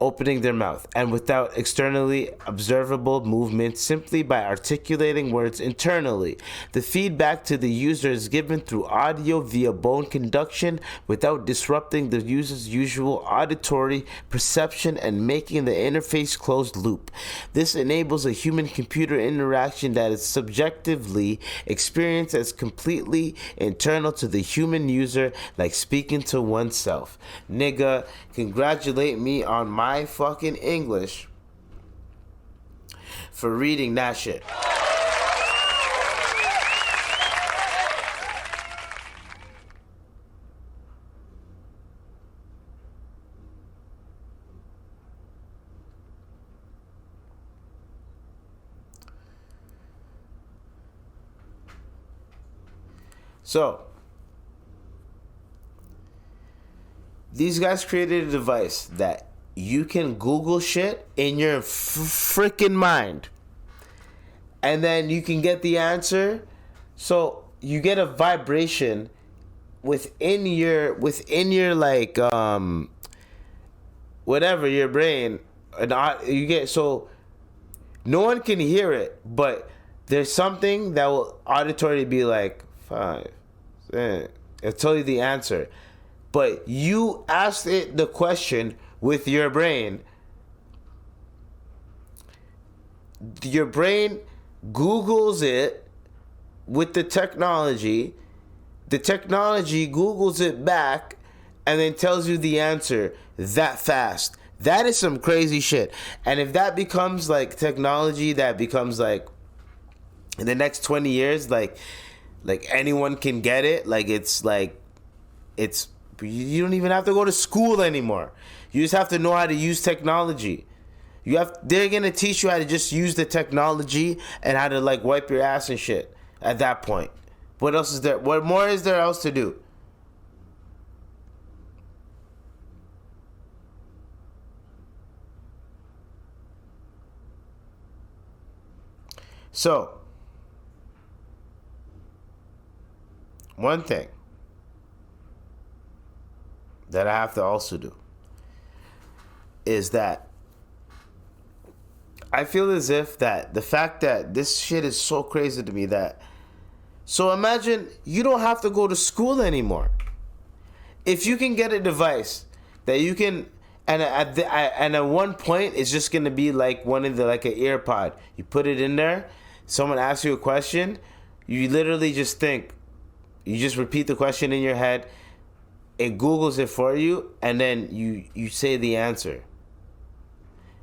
opening their mouth, and without externally observable movement, simply by articulating words internally. The feedback to the user is given through audio via bone conduction without disrupting the user's usual auditory perception and making the interface closed loop. This enables a human-computer interaction that is subjectively experienced as completely internal to the human user, like speaking to oneself. Nigga, congratulate me on my fucking English for reading that shit. So, these guys created a device that you can Google shit in your freaking mind, and then you can get the answer. So you get a vibration within your like whatever, your brain, and you get, so no one can hear it, but there's something that will auditory be like 5, 6. It'll tell you the answer, but you asked it the question with your brain. Your brain Googles it with the technology. The technology Googles it back and then tells you the answer that fast. That is some crazy shit. And if that becomes like technology that becomes like in the next 20 years, like Like anyone can get it. Like it's you don't even have to go to school anymore. You just have to know how to use technology. They're gonna teach you how to just use the technology and how to like wipe your ass and shit at that point. What else is there? What more is there else to do? So, one thing that I have to also do is that I feel as if that the fact that this shit is so crazy to me so imagine you don't have to go to school anymore. If you can get a device that you can, and at one point it's just gonna be like like an AirPod. You put it in there, someone asks you a question, you literally just think, you just repeat the question in your head, it Googles it for you, and then you say the answer.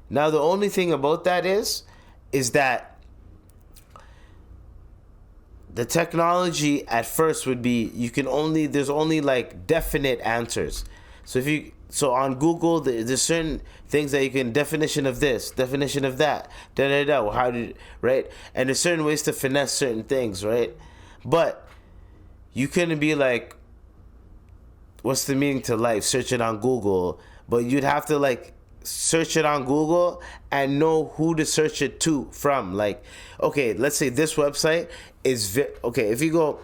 Now the only thing about that is that the technology at first would be there's only like definite answers. So on Google there's certain things that you can, definition of this, definition of that, right? And there's certain ways to finesse certain things, right? But you couldn't be like, what's the meaning to life? Search it on Google, but you'd have to like search it on Google and know who to search it from. Like, okay, let's say this website is if you go,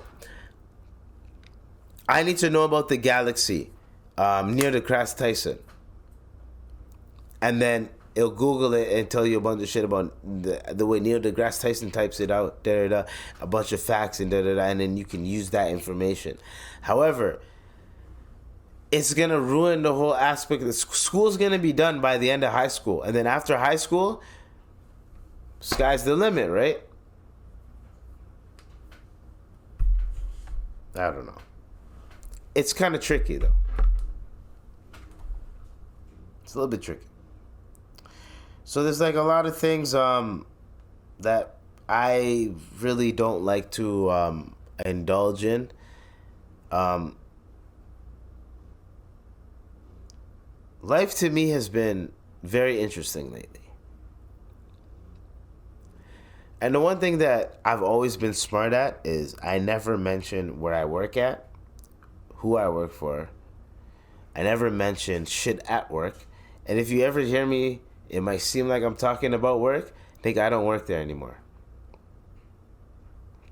I need to know about the galaxy near the deGrasse Tyson, and then it'll Google it and tell you a bunch of shit about the way Neil deGrasse Tyson types it out, a bunch of facts and and then you can use that information. However, it's gonna ruin the whole aspect of school's gonna be done by the end of high school, and then after high school, sky's the limit, right? I don't know. It's kind of tricky though. It's a little bit tricky. So there's like a lot of things that I really don't like to indulge in. Life to me has been very interesting lately. And the one thing that I've always been smart at is I never mention where I work at, who I work for. I never mention shit at work. And if you ever hear me, it might seem like I'm talking about work, think I don't work there anymore.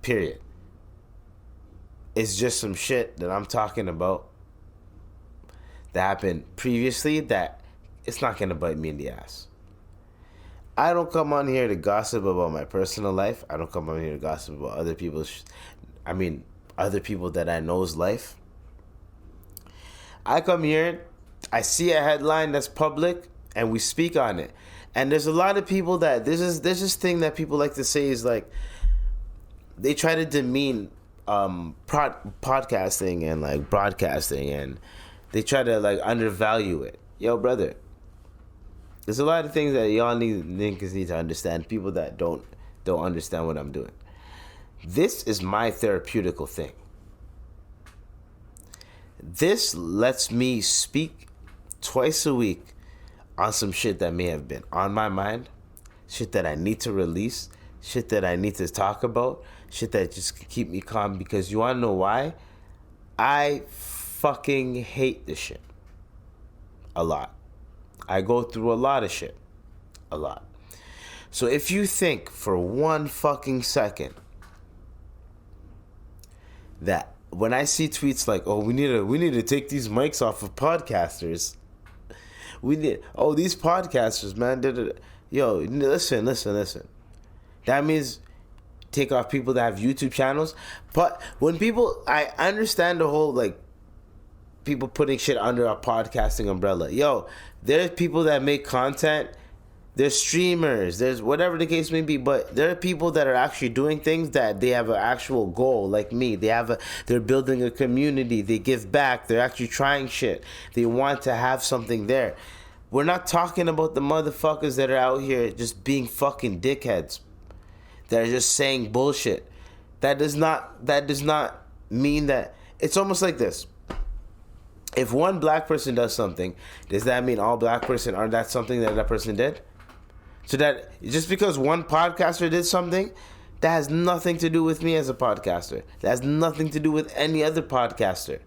Period. It's just some shit that I'm talking about that happened previously that it's not going to bite me in the ass. I don't come on here to gossip about my personal life. I don't come on here to gossip about other people's, other people that I know's life. I come here, I see a headline that's public, and we speak on it. And there's a lot of people that, there's this thing that people like to say is like, they try to demean podcasting and like broadcasting, and they try to like undervalue it. Yo, brother, there's a lot of things that y'all niggas need to understand. People that don't understand what I'm doing. This is my therapeutical thing. This lets me speak twice a week on some shit that may have been on my mind, shit that I need to release, shit that I need to talk about, shit that just can keep me calm. Because you want to know why? I fucking hate this shit a lot. I go through a lot of shit. A lot. So if you think for one fucking second that when I see tweets like, oh, we need to take these mics off of podcasters. These podcasters, man. Yo, listen. That means take off people that have YouTube channels. But when I understand the whole like people putting shit under a podcasting umbrella. Yo, there's people that make content. There's streamers. There's whatever the case may be. But there are people that are actually doing things that they have an actual goal, like me. They're building a community. They give back. They're actually trying shit. They want to have something there. We're not talking about the motherfuckers that are out here just being fucking dickheads. That are just saying bullshit. that does not mean that. It's almost like this. If one black person does something, does that mean all black person aren't that something that person did? So that just because one podcaster did something, that has nothing to do with me as a podcaster. That has nothing to do with any other podcaster.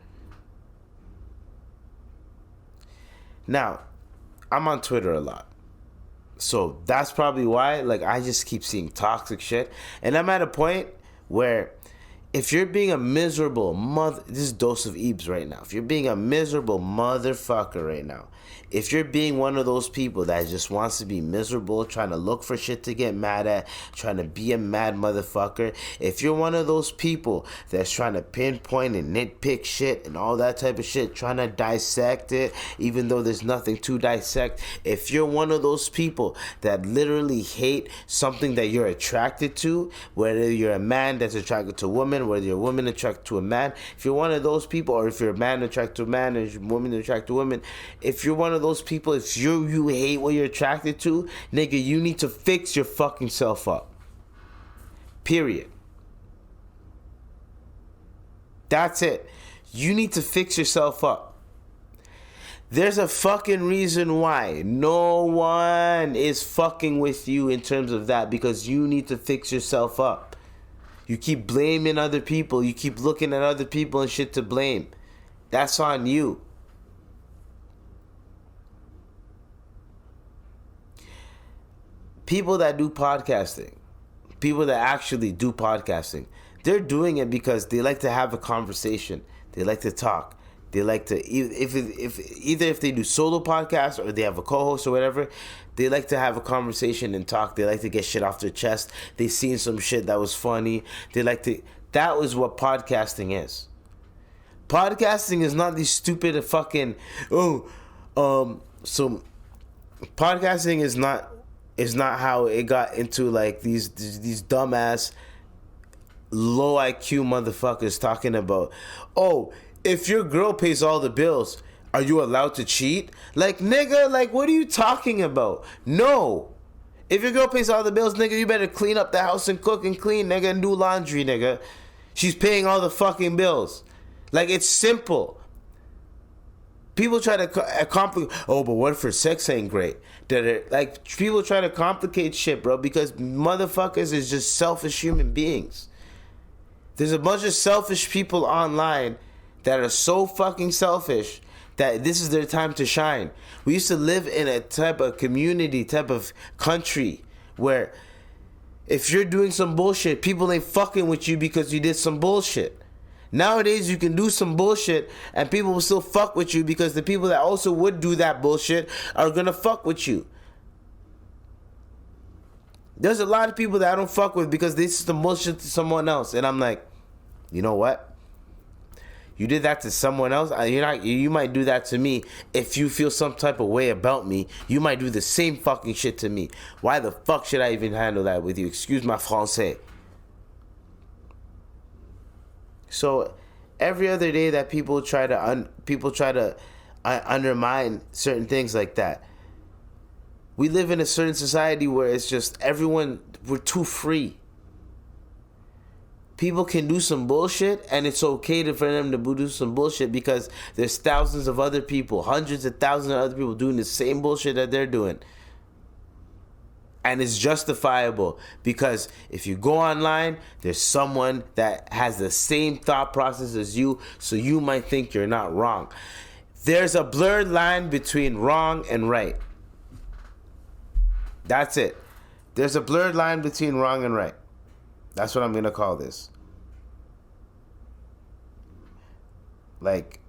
Now, I'm on Twitter a lot. So that's probably why, like, I just keep seeing toxic shit. And I'm at a point where if you're being a miserable this is Dose of Ebes right now. If you're being a miserable motherfucker right now, if you're being one of those people that just wants to be miserable, trying to look for shit to get mad at, trying to be a mad motherfucker, if you're one of those people that's trying to pinpoint and nitpick shit and all that type of shit, trying to dissect it, even though there's nothing to dissect, if you're one of those people that literally hate something that you're attracted to, whether you're a man that's attracted to a woman, whether you're a woman attracted to a man, if you're one of those people, or if you're a man attracted to a man, or you're a woman attracted to a woman, if you're one of those people, if you hate what you're attracted to, nigga, you need to fix your fucking self up. Period. That's it. You need to fix yourself up. There's a fucking reason why no one is fucking with you in terms of that, because you need to fix yourself up. You keep blaming other people. You keep looking at other people and shit to blame. That's on you. People that do podcasting, people that actually do podcasting, they're doing it because they like to have a conversation. They like to talk. They like to, if they do solo podcasts or they have a co-host or whatever, they like to have a conversation and talk. They like to get shit off their chest. They seen some shit that was funny. That was what podcasting is. Podcasting is not these stupid fucking, so podcasting is not how it got into like these dumbass low IQ motherfuckers talking about, oh, if your girl pays all the bills, are you allowed to cheat? Like, nigga, like, what are you talking about? No. If your girl pays all the bills, nigga, you better clean up the house and cook and clean, nigga, and do laundry, nigga. She's paying all the fucking bills. Like, it's simple. People try to complicate. Oh, but what if her sex ain't great? Like, people try to complicate shit, bro, because motherfuckers is just selfish human beings. There's a bunch of selfish people online that are so fucking selfish that this is their time to shine. We used to live in a type of community, type of country where if you're doing some bullshit, people ain't fucking with you because you did some bullshit. Nowadays, you can do some bullshit and people will still fuck with you because the people that also would do that bullshit are gonna fuck with you. There's a lot of people that I don't fuck with because they did some bullshit to someone else. And I'm like, you know what? You did that to someone else. You might do that to me. If you feel some type of way about me, you might do the same fucking shit to me. Why the fuck should I even handle that with you? Excuse my français. So every other day that people try to undermine certain things like that, we live in a certain society where it's just we're too free. People can do some bullshit and it's okay for them to do some bullshit because there's thousands of other people, hundreds of thousands of other people doing the same bullshit that they're doing. And it's justifiable because if you go online, there's someone that has the same thought process as you, so you might think you're not wrong. There's a blurred line between wrong and right. That's it. There's a blurred line between wrong and right. That's what I'm going to call this. Like,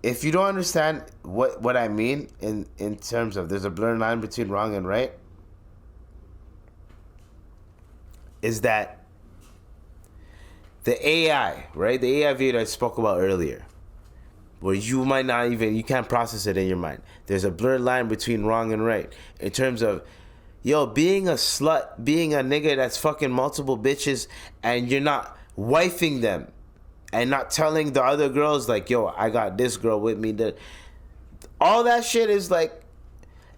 if you don't understand what I mean in terms of there's a blurred line between wrong and right, is that the AI, right? The AI video I spoke about earlier, where you can't process it in your mind. There's a blurred line between wrong and right in terms of, yo, being a slut, being a nigga that's fucking multiple bitches and you're not wifing them and not telling the other girls like, yo, I got this girl with me. All that shit is like,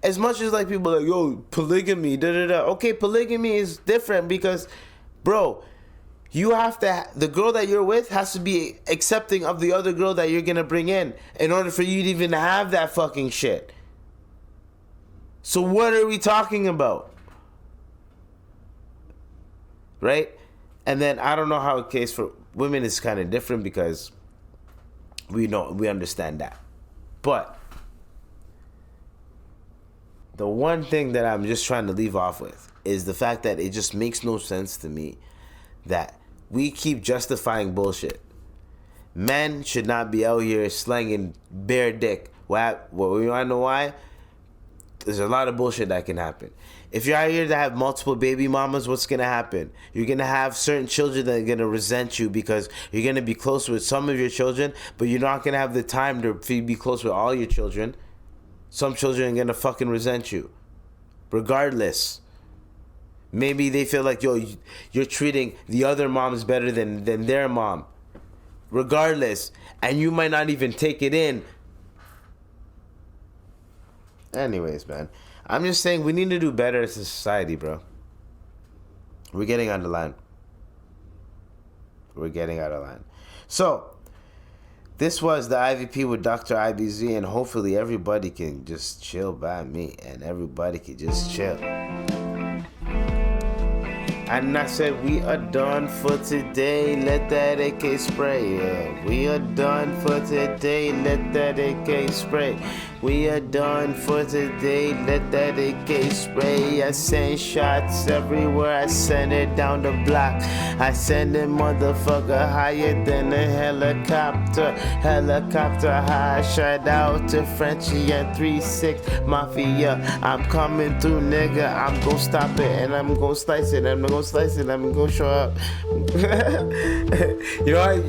as much as like people are like, yo, polygamy, da da da. Okay, polygamy is different because, bro, you have to, the girl that you're with has to be accepting of the other girl that you're gonna bring in order for you to even have that fucking shit. So what are we talking about? Right? And then I don't know how a case for women is kind of different because we understand that. But the one thing that I'm just trying to leave off with is the fact that it just makes no sense to me that we keep justifying bullshit. Men should not be out here slanging bare dick. Well, you wanna know why? There's a lot of bullshit that can happen. If you're out here to have multiple baby mamas, what's gonna happen? You're gonna have certain children that are gonna resent you because you're gonna be close with some of your children, but you're not gonna have the time to be close with all your children. Some children are gonna fucking resent you. Regardless. Maybe they feel like, yo, you're treating the other moms better than their mom. Regardless. And you might not even take it in. Anyways, man. I'm just saying we need to do better as a society, bro. We're getting out of line. So, this was the IVP with Dr. IBZ, and hopefully everybody can just chill by me, and everybody can just chill. And I said, we are done for today. Let that AK spray. Yeah. We are done for today. Let that AK spray. We are done for today. Let that AK spray. I send shots everywhere. I send it down the block. I send it motherfucker higher than a helicopter. Helicopter high. Shout out to Frenchie and 3-6 Mafia. I'm coming through, nigga. I'm gonna stop it and I'm gonna slice it. I'm gonna slice it. I'm gonna show up.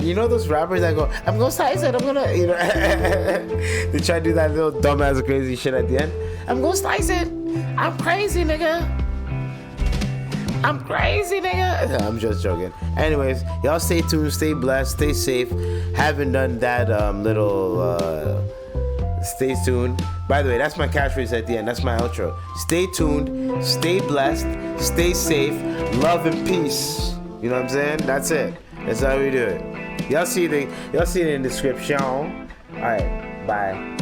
you know those rappers that go, I'm gonna slice it. I'm gonna, they try to do that little dumbass crazy shit at the end. I'm gonna slice it. I'm crazy, nigga. I'm just joking. Anyways, y'all stay tuned, stay blessed, stay safe. Haven't done that stay tuned. By the way, that's my catchphrase at the end. That's my outro. Stay tuned, stay blessed, stay safe, love and peace. You know what I'm saying? That's it. That's how we do it. Y'all see it in the description. Alright, bye.